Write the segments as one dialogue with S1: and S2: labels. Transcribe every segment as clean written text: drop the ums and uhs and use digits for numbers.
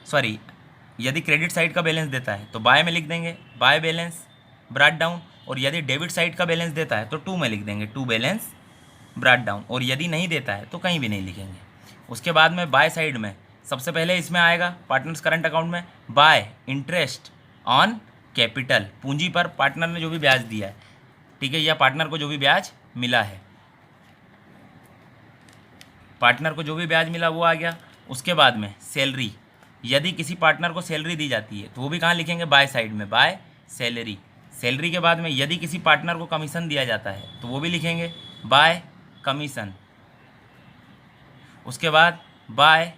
S1: Sorry, यदि credit side का balance देता है तो बाय में लिख देंगे बाय बैलेंस ब्रॉट डाउन, और यदि डेबिट साइड का बैलेंस देता है तो टू में लिख देंगे टू बैलेंस ब्रॉट डाउन, और यदि नहीं देता है तो कहीं भी नहीं लिखेंगे। उसके बाद में बाय साइड में सबसे पहले इसमें आएगा पार्टनर्स करंट अकाउंट में बाय इंटरेस्ट ऑन कैपिटल, पूंजी पर पार्टनर ने जो भी ब्याज दिया है, ठीक है, या पार्टनर को जो भी ब्याज मिला है, पार्टनर को जो भी ब्याज मिला वो आ गया। उसके बाद में सैलरी, यदि किसी पार्टनर को सैलरी दी जाती है तो वो भी कहाँ लिखेंगे बाय साइड में बाय सैलरी। सैलरी के बाद में यदि किसी पार्टनर को कमीशन दिया जाता है तो वो भी लिखेंगे बाय कमीशन। उसके बाद बाय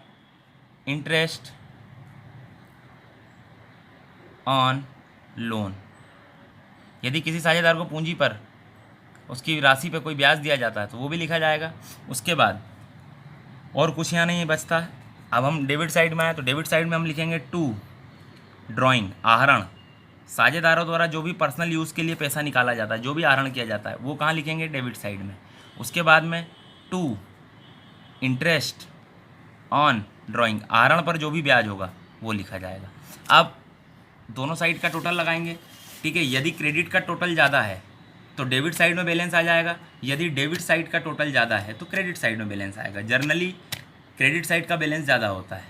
S1: इंटरेस्ट ऑन लोन, यदि किसी साझेदार को पूंजी पर उसकी राशि पे कोई ब्याज दिया जाता है तो वो भी लिखा जाएगा। उसके बाद और कुछ यहाँ नहीं बचता है। अब हम डेबिट साइड में आए तो डेबिट साइड में हम लिखेंगे टू ड्राइंग आहरण, साझेदारों द्वारा जो भी पर्सनल यूज़ के लिए पैसा निकाला जाता है, जो भी आहरण किया जाता है वो कहाँ लिखेंगे डेबिट साइड में। उसके बाद में टू इंटरेस्ट ऑन ड्राइंग, आहरण पर जो भी ब्याज होगा वो लिखा जाएगा। अब दोनों साइड का टोटल लगाएंगे, ठीक है। यदि क्रेडिट का टोटल ज़्यादा है तो डेबिट साइड में बैलेंस आ जाएगा, यदि डेबिट साइड का टोटल ज़्यादा है तो क्रेडिट साइड में बैलेंस आएगा। जनरली क्रेडिट साइड का बैलेंस ज़्यादा होता है,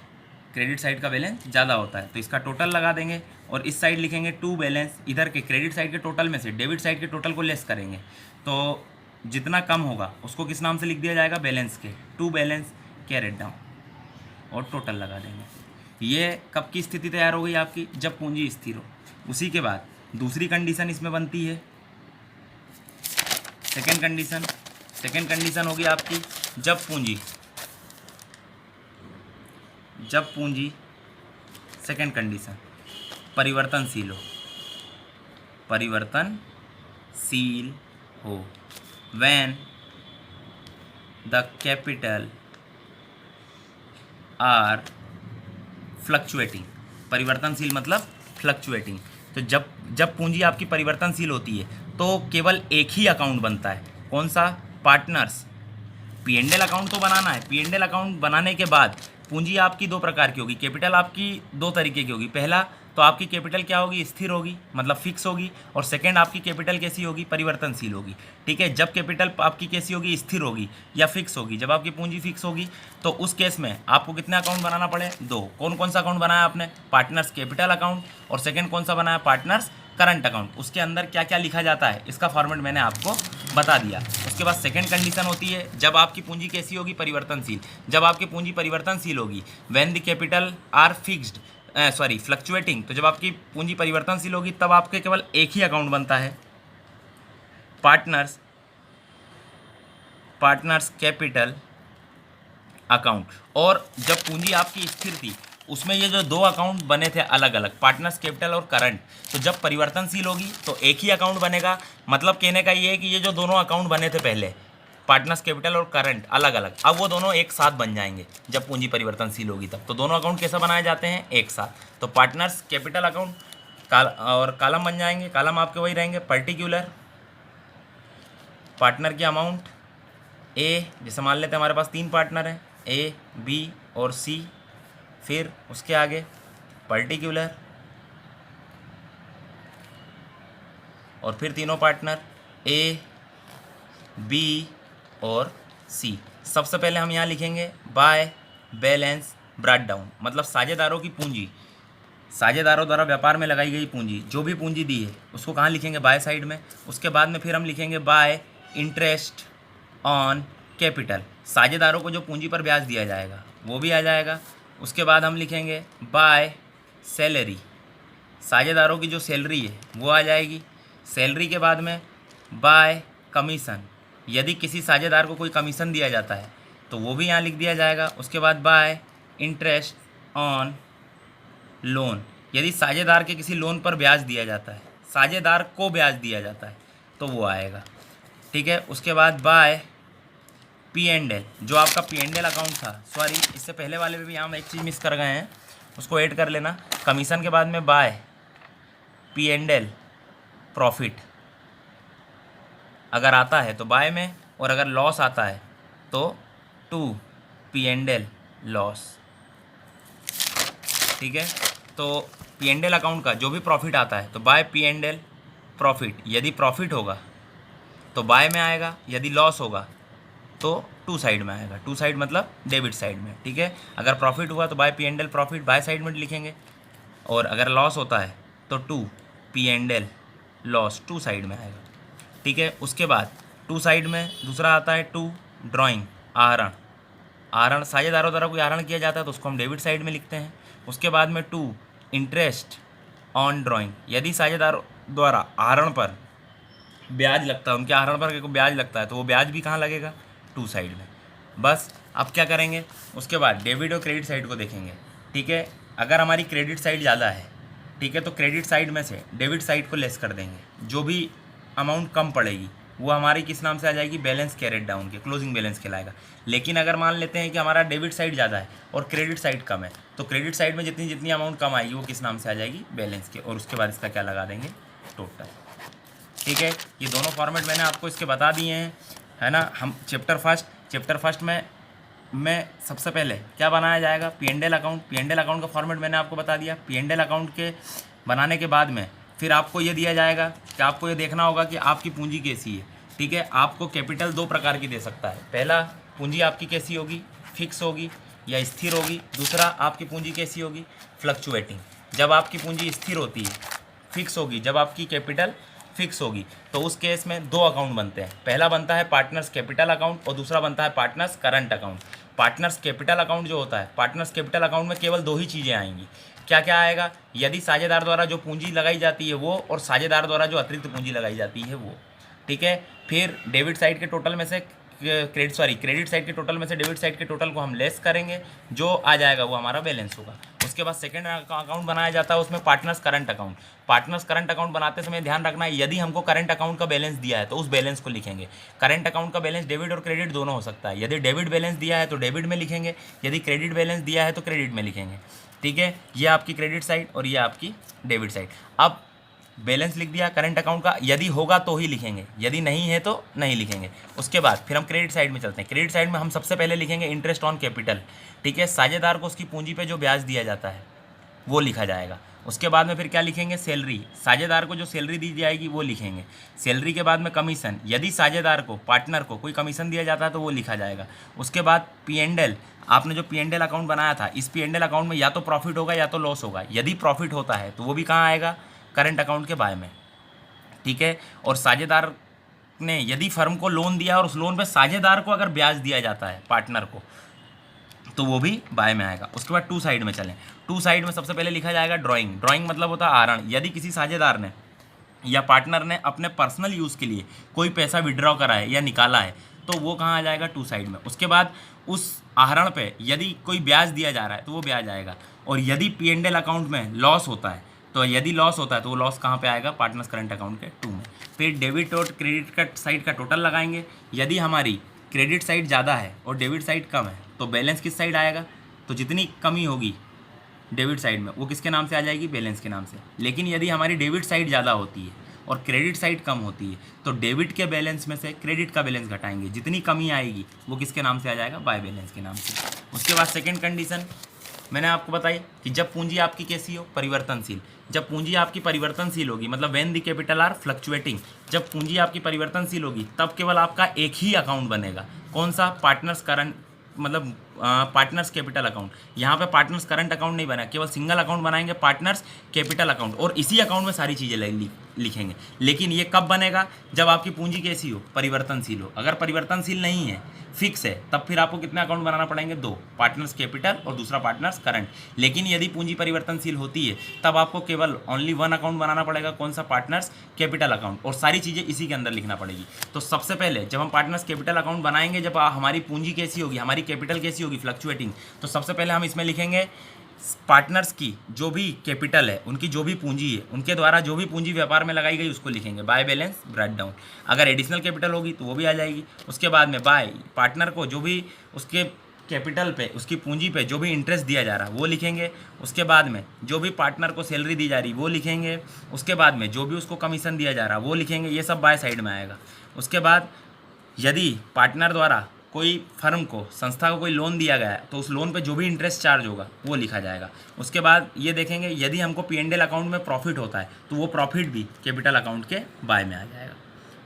S1: क्रेडिट साइड का बैलेंस ज़्यादा होता है, तो इसका टोटल लगा देंगे और इस साइड लिखेंगे टू बैलेंस, इधर के क्रेडिट साइड के टोटल में से डेबिट साइड के टोटल को लेस करेंगे तो जितना कम होगा उसको किस नाम से लिख दिया जाएगा बैलेंस के, टू बैलेंस कैरेट डाउन, और टोटल लगा देंगे। ये कब की स्थिति तैयार हो गई आपकी, जब पूंजी स्थिर हो। उसी के बाद दूसरी कंडीशन इसमें बनती है, सेकेंड कंडीशन होगी आपकी जब पूंजी सेकेंड कंडीशन परिवर्तनशील हो, when the capital R fluctuating, परिवर्तनशील मतलब फ्लक्चुएटिंग। तो जब पूंजी आपकी परिवर्तनशील होती है तो केवल एक ही अकाउंट बनता है, कौन सा, पार्टनर्स। P&L अकाउंट तो बनाना है, P&L अकाउंट बनाने के बाद पूंजी आपकी दो प्रकार की होगी, कैपिटल आपकी दो तरीके की होगी। पहला तो आपकी कैपिटल क्या होगी, स्थिर होगी मतलब फिक्स होगी, और सेकंड आपकी कैपिटल कैसी होगी, परिवर्तनशील होगी, ठीक है। जब कैपिटल आपकी कैसी होगी, स्थिर होगी या फिक्स होगी, जब आपकी पूंजी फिक्स होगी तो उस केस में आपको कितने अकाउंट बनाना पड़े, दो। कौन कौन सा अकाउंट बनाया आपने, पार्टनर्स कैपिटल अकाउंट, और सेकेंड कौन सा बनाया, पार्टनर्स करंट अकाउंट। उसके अंदर क्या क्या लिखा जाता है इसका फॉर्मेट मैंने आपको बता दिया। उसके बाद सेकंड कंडीशन होती है जब आपकी पूंजी कैसी होगी, परिवर्तनशील। जब आपकी पूंजी परिवर्तनशील होगी, when the capital R fixed fluctuating, तो जब आपकी पूंजी परिवर्तनशील होगी तब आपके केवल एक ही अकाउंट बनता है, पार्टनर्स कैपिटल अकाउंट। और जब पूंजी आपकी स्थिर थी उसमें ये जो दो अकाउंट बने थे अलग अलग, पार्टनर्स कैपिटल और करंट, तो जब परिवर्तनशील होगी तो एक ही अकाउंट बनेगा। मतलब कहने का ये है कि ये जो दोनों अकाउंट बने थे पहले, पार्टनर्स कैपिटल और करंट अलग अलग, अब वो दोनों एक साथ बन जाएंगे जब पूंजी परिवर्तनशील होगी तब। तो दोनों अकाउंट कैसे बनाए जाते हैं, एक साथ। तो पार्टनर्स कैपिटल अकाउंट और कॉलम बन जाएंगे, कॉलम आपके वही रहेंगे, पर्टिकुलर पार्टनर की अमाउंट ए, जैसे मान लेते हैं हमारे पास तीन पार्टनर हैं ए, बी और सी, फिर उसके आगे पर्टिकुलर, और फिर तीनों पार्टनर ए, बी और सी। सबसे पहले हम यहाँ लिखेंगे बाय बैलेंस ब्रॉट डाउन, मतलब साझेदारों की पूंजी, साझेदारों द्वारा व्यापार में लगाई गई पूंजी, जो भी पूंजी दी है उसको कहाँ लिखेंगे, बाय साइड में। उसके बाद में फिर हम लिखेंगे बाय इंटरेस्ट ऑन कैपिटल, साझेदारों को जो पूंजी पर ब्याज दिया जाएगा वो भी आ जाएगा। उसके बाद हम लिखेंगे बाय सैलरी, साझेदारों की जो सैलरी है वो आ जाएगी। सैलरी के बाद में बाय कमीशन, यदि किसी साझेदार को कोई कमीशन दिया जाता है तो वो भी यहाँ लिख दिया जाएगा। उसके बाद बाय इंटरेस्ट ऑन लोन, यदि साझेदार के किसी लोन पर ब्याज दिया जाता है, साझेदार को ब्याज दिया जाता है तो वो आएगा, ठीक है। उसके बाद बाय P&L, जो आपका P&L अकाउंट था, सॉरी इससे पहले वाले में भी हम एक चीज़ मिस कर गए हैं, उसको ऐड कर लेना। कमीशन के बाद में बाय P&L प्रॉफिट, अगर आता है तो बाय में, और अगर लॉस आता है तो टू P&L लॉस। ठीक है। तो पी एंड एल अकाउंट का जो भी प्रॉफिट आता है तो by P and L profit, यदि प्रॉफिट होगा तो बाय में आएगा, यदि लॉस होगा तो टू साइड में आएगा। टू साइड मतलब डेबिट साइड में, ठीक है। अगर प्रॉफिट हुआ तो by P and L profit by side में लिखेंगे, और अगर लॉस होता है तो to P and L loss to side में आएगा, ठीक है। उसके बाद टू साइड में दूसरा आता है टू ड्राइंग, आहरण। आहरण साझेदारों द्वारा कोई आहरण किया जाता है तो उसको हम डेबिट साइड में लिखते हैं। उसके बाद में टू इंटरेस्ट ऑन ड्राइंग, यदि साझेदारों द्वारा आहरण पर ब्याज लगता है, उनके आहरण पर ब्याज लगता है तो वो ब्याज भी कहाँ लगेगा, टू साइड में। बस अब क्या करेंगे, उसके बाद डेबिट और क्रेडिट साइड को देखेंगे, ठीक है। अगर हमारी क्रेडिट साइड ज़्यादा है, ठीक है, तो क्रेडिट साइड में से डेबिट साइड को लेस कर देंगे। जो भी अमाउंट कम पड़ेगी वो हमारी किस नाम से आ जाएगी, बैलेंस कैरेट डाउन के, क्लोजिंग बैलेंस कहलाएगा। लेकिन अगर मान लेते हैं कि हमारा डेबिट साइड ज़्यादा है और क्रेडिट साइड कम है, तो क्रेडिट साइड में जितनी जितनी अमाउंट कम आएगी वो किस नाम से आ जाएगी, बैलेंस के, और उसके बाद इसका क्या लगा देंगे, टोटल, ठीक है। ये दोनों फॉर्मेट मैंने आपको इसके बता दिए हैं, है ना। हम चैप्टर फर्स्ट में सबसे पहले क्या बनाया जाएगा, P and L account. P and L account का फॉर्मेट मैंने आपको बता दिया। पी एंड एल अकाउंट के बनाने के बाद में फिर आपको ये दिया जाएगा कि आपको ये देखना होगा कि आपकी पूंजी कैसी है, ठीक है। आपको कैपिटल दो प्रकार की दे सकता है। पहला, पूंजी आपकी कैसी होगी, फिक्स होगी या स्थिर होगी। दूसरा, आपकी पूंजी कैसी होगी, फ्लक्चुएटिंग। जब आपकी पूंजी स्थिर होती है, फिक्स होगी, जब आपकी कैपिटल फिक्स होगी, तो उस केस में दो अकाउंट बनते हैं। पहला बनता है पार्टनर्स कैपिटल अकाउंट और दूसरा बनता है partners current account. Partners capital account जो होता है, पार्टनर्स कैपिटल अकाउंट में केवल दो ही चीज़ें आएंगी। क्या क्या आएगा, यदि साझेदार द्वारा जो पूंजी लगाई जाती है वो, और साझेदार द्वारा जो अतिरिक्त पूंजी लगाई जाती है वो, ठीक है। फिर डेबिट साइड के टोटल में से क्रेडिट साइड के टोटल में से डेबिट साइड के टोटल को हम लेस करेंगे, जो आ जाएगा वो हमारा बैलेंस होगा। उसके बाद सेकंड अकाउंट बनाया जाता है, उसमें partners current account. Partners current account बनाते समय ध्यान रखना है, यदि हमको करंट अकाउंट का बैलेंस दिया है तो उस बैलेंस को लिखेंगे। करंट अकाउंट का बैलेंस डेबिट और क्रेडिट दोनों हो सकता है। यदि डेबिट बैलेंस दिया है तो डेबिट में लिखेंगे, यदि क्रेडिट बैलेंस दिया है तो क्रेडिट में लिखेंगे, ठीक है। ये आपकी क्रेडिट साइड और ये आपकी डेबिट साइड। अब बैलेंस लिख दिया करंट अकाउंट का, यदि होगा तो ही लिखेंगे, यदि नहीं है तो नहीं लिखेंगे। उसके बाद फिर हम क्रेडिट साइड में चलते हैं। क्रेडिट साइड में हम सबसे पहले लिखेंगे इंटरेस्ट ऑन कैपिटल, ठीक है। साझेदार को उसकी पूंजी पे जो ब्याज दिया जाता है वो लिखा जाएगा। उसके बाद में फिर क्या लिखेंगे, सैलरी। साझेदार को जो सैलरी दी जाएगी वो लिखेंगे। सैलरी के बाद में कमीशन, यदि साझेदार को, पार्टनर को कोई कमीशन दिया जाता है तो वो लिखा जाएगा। उसके बाद पी एंड एल, आपने जो पी एंड एल अकाउंट बनाया था, इस पी एंड एल अकाउंट में या तो प्रॉफिट होगा या तो लॉस होगा। यदि प्रॉफिट होता है तो वो भी कहाँ आएगा, करंट अकाउंट के बाय में, ठीक है। और साझेदार ने यदि फर्म को लोन दिया और उस लोन पे साझेदार को अगर ब्याज दिया जाता है, पार्टनर को, तो वो भी बाय में आएगा। उसके बाद टू साइड में चलें। टू साइड में सबसे पहले लिखा जाएगा ड्राइंग। ड्राइंग मतलब होता है आहरण। यदि किसी साझेदार ने या पार्टनर ने अपने पर्सनल यूज़ के लिए कोई पैसा विड्रॉ करा है या निकाला है तो वो कहाँ आ जाएगा, टू साइड में। उसके बाद उस आहरण पे यदि कोई ब्याज दिया जा रहा है तो वो ब्याज आएगा। और यदि पी एंड एल अकाउंट में लॉस होता है तो यदि लॉस होता है तो वो लॉस कहाँ पे आएगा, पार्टनर्स करंट अकाउंट के टू में। फिर डेबिट और क्रेडिट का साइड का टोटल लगाएंगे। यदि हमारी क्रेडिट साइड ज़्यादा है और डेबिट साइड कम है तो बैलेंस किस साइड आएगा, तो जितनी कमी होगी डेबिट साइड में वो किसके नाम से आ जाएगी, बैलेंस के नाम से। लेकिन यदि हमारी डेबिट साइड ज़्यादा होती है और क्रेडिट साइड कम होती है तो डेबिट के बैलेंस में से क्रेडिट का बैलेंस घटाएंगे, जितनी कमी आएगी वो किसके नाम से आ जाएगा, बाय बैलेंस के नाम से। उसके बाद सेकेंड कंडीशन मैंने आपको बताई कि जब पूंजी आपकी कैसी हो, परिवर्तनशील। जब पूंजी आपकी परिवर्तनशील होगी, मतलब when the capital R fluctuating, जब पूंजी आपकी परिवर्तनशील होगी तब केवल आपका एक ही अकाउंट बनेगा। कौन सा, पार्टनर्स करंट, मतलब पार्टनर्स कैपिटल अकाउंट। यहाँ पे पार्टनर्स करंट अकाउंट नहीं बना, केवल सिंगल अकाउंट बनाएंगे, पार्टनर्स कैपिटल अकाउंट, और इसी अकाउंट में सारी चीज़ें लिखेंगे। लेकिन ये कब बनेगा, जब आपकी पूंजी कैसी हो, परिवर्तनशील हो। अगर परिवर्तनशील नहीं है, फिक्स है, तब फिर आपको कितने अकाउंट बनाना पड़ेंगे, दो, पार्टनर्स कैपिटल और दूसरा पार्टनर्स करंट। लेकिन यदि पूंजी परिवर्तनशील होती है तब आपको केवल ओनली वन अकाउंट बनाना पड़ेगा, कौन सा, पार्टनर्स कैपिटल अकाउंट, और सारी चीज़ें इसी के अंदर लिखना पड़ेगी। तो सबसे पहले जब हम पार्टनर्स कैपिटल अकाउंट बनाएंगे, जब हमारी पूंजी कैसी होगी, हमारी कैपिटल कैसी होगी, फ्लक्चुएटिंग, तो सबसे पहले हम इसमें लिखेंगे पार्टनर्स की जो भी कैपिटल है, उनकी जो भी पूंजी है, उनके द्वारा जो भी पूंजी व्यापार में लगाई गई उसको लिखेंगे, बाय बैलेंस ब्रेक डाउन। अगर एडिशनल कैपिटल होगी तो वो भी आ जाएगी। उसके बाद में बाय पार्टनर को जो भी उसके कैपिटल पे, उसकी पूंजी पे जो भी इंटरेस्ट दिया जा रहा है वो लिखेंगे। उसके बाद में जो भी पार्टनर को सैलरी दी जा रही वो लिखेंगे। उसके बाद में जो भी उसको कमीशन दिया जा रहा वो लिखेंगे। ये सब बाय साइड में आएगा। उसके बाद यदि पार्टनर द्वारा कोई फर्म को, संस्था को कोई लोन दिया गया है तो उस लोन पे जो भी इंटरेस्ट चार्ज होगा वो लिखा जाएगा। उसके बाद ये देखेंगे यदि हमको P&L अकाउंट में प्रॉफिट होता है तो वो प्रॉफिट भी कैपिटल अकाउंट के बाय में आ जाएगा।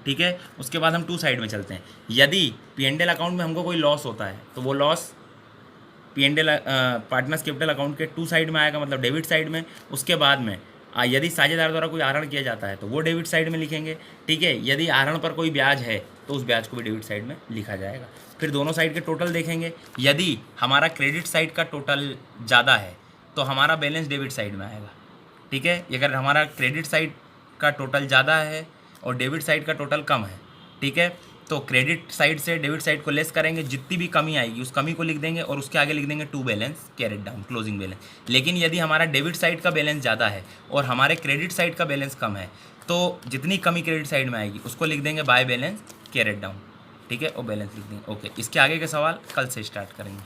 S1: ठीक है, उसके बाद हम 2 साइड में चलते हैं। यदि P&L अकाउंट में हमको कोई लॉस होता है तो वो loss P&L partners capital account के 2 साइड में आएगा, मतलब डेबिट साइड में। उसके बाद में यदि साझेदार द्वारा कोई आहरण किया जाता है तो वो डेबिट साइड में लिखेंगे। ठीक है, यदि आहरण पर कोई ब्याज है तो उस ब्याज को भी डेबिट साइड में लिखा जाएगा। फिर दोनों साइड के टोटल देखेंगे। यदि हमारा क्रेडिट साइड का टोटल ज़्यादा है तो हमारा बैलेंस डेबिट साइड में आएगा। ठीक है, अगर हमारा क्रेडिट साइड का टोटल ज़्यादा है और डेबिट साइड का टोटल कम है, ठीक है, तो क्रेडिट साइड से डेबिट साइड को लेस करेंगे, जितनी भी कमी आएगी उस कमी को लिख देंगे और उसके आगे लिख देंगे to balance carried down, closing balance. लेकिन यदि हमारा डेबिट साइड का बैलेंस ज़्यादा है और हमारे क्रेडिट साइड का बैलेंस कम है तो जितनी कमी क्रेडिट साइड में आएगी उसको लिख देंगे बाय बैलेंस कैरिड डाउन। ठीक है, और बैलेंस लिख देंगे। ओके, इसके आगे के सवाल कल से स्टार्ट करेंगे।